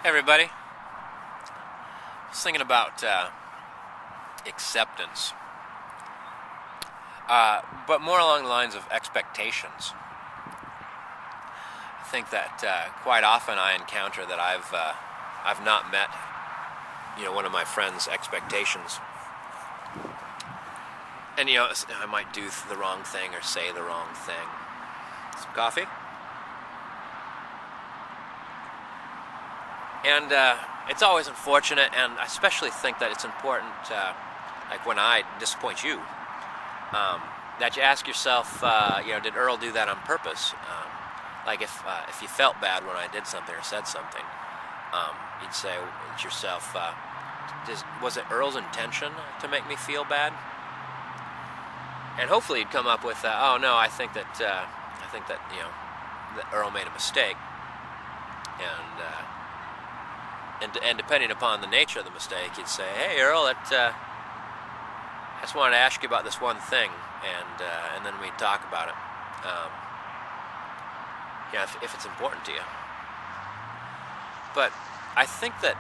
Hey everybody, I was thinking about acceptance, but more along the lines of expectations. I think that quite often I encounter that I've not met, one of my friends' expectations, and I might do the wrong thing or say the wrong thing. Some coffee, and it's always unfortunate, and I especially think that it's important, like when I disappoint you, that you ask yourself, did Earl do that on purpose? Like if you felt bad when I did something or said something, you'd say to yourself, was it Earl's intention to make me feel bad? And hopefully you'd come up with, oh no, I think that that Earl made a mistake, and depending upon the nature of the mistake, you'd say, hey Earl, I just wanted to ask you about this one thing, and then we'd talk about it. If it's important to you. But I think that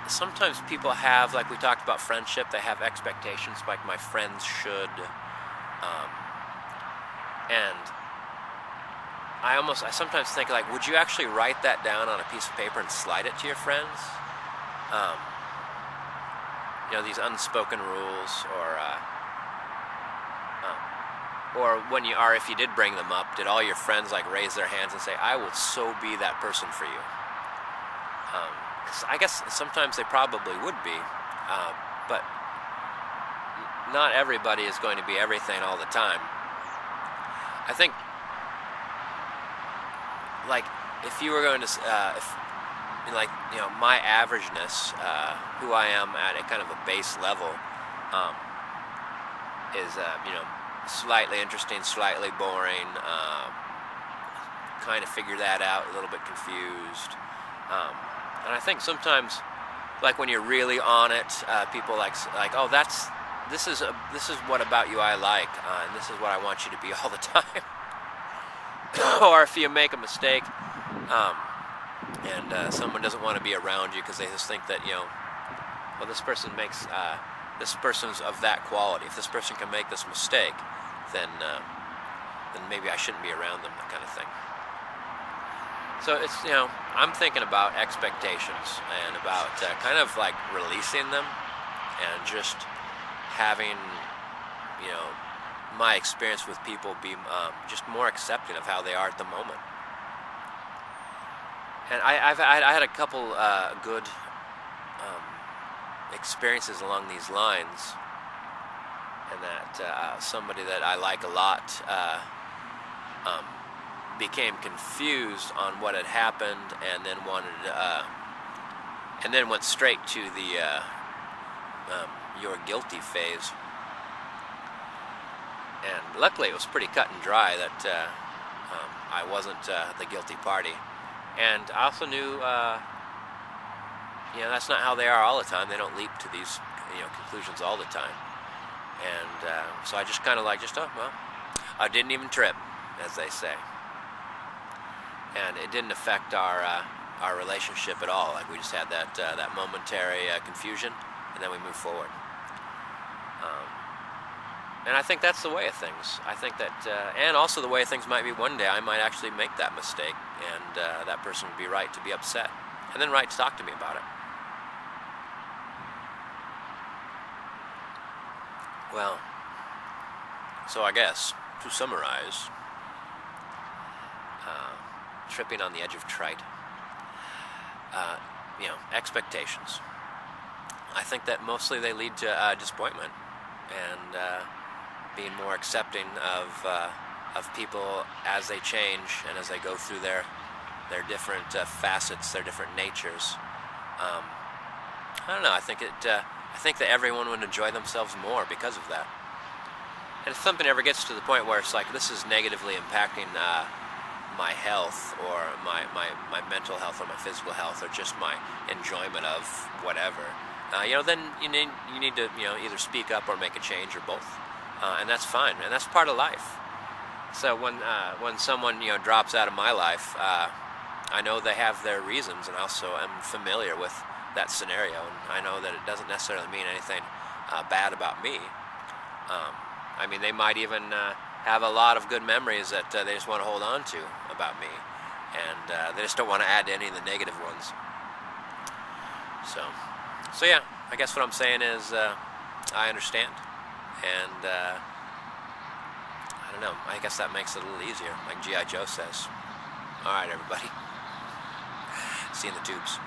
sometimes people have, like we talked about friendship, they have expectations, like my friends should, and I sometimes think, like, would you actually write that down on a piece of paper and slide it to your friends? These unspoken rules, or when you are, if you did bring them up, did all your friends like raise their hands and say, I will so be that person for you? 'Cause I guess sometimes they probably would be, but not everybody is going to be everything all the time. I think, like, if you were going to, my averageness, who I am at a kind of a base level, is, slightly interesting, slightly boring, kind of figure that out, a little bit confused. And I think sometimes, like when you're really on it, people like, oh, this is what about you I like, and this is what I want you to be all the time. Or if you make a mistake, and someone doesn't want to be around you because they just think that, well, this person's of that quality. If this person can make this mistake, then maybe I shouldn't be around them, that kind of thing. So it's, I'm thinking about expectations and about kind of like releasing them and just having, my experience with people be just more accepting of how they are at the moment. And I had a couple good experiences along these lines, and that somebody that I like a lot became confused on what had happened, and then went straight to the you're guilty phase. And luckily it was pretty cut and dry that I wasn't the guilty party. And I also knew, that's not how they are all the time. They don't leap to these, conclusions all the time. And so I just kind of I didn't even trip, as they say. And it didn't affect our relationship at all. Like, we just had that momentary confusion, and then we moved forward. And I think that's the way of things. I think that, and also the way things might be one day, I might actually make that mistake, and that person would be right to be upset, and then right to talk to me about it. Well, so I guess, to summarize, tripping on the edge of trite, expectations. I think that mostly they lead to disappointment, and being more accepting of people as they change and as they go through their different facets, their different natures. I don't know. I think that everyone would enjoy themselves more because of that. And if something ever gets to the point where it's like, this is negatively impacting my health, or my mental health, or my physical health, or just my enjoyment of whatever, then you need to either speak up or make a change, or both, and that's fine, and that's part of life. So when someone drops out of my life, I know they have their reasons, and also am familiar with that scenario, and I know that it doesn't necessarily mean anything bad about me. I mean, they might even have a lot of good memories that they just want to hold on to about me, and they just don't want to add to any of the negative ones. So yeah, I guess what I'm saying is I understand, and I don't know, I guess that makes it a little easier, like G.I. Joe says. Alright, everybody. See you in the tubes.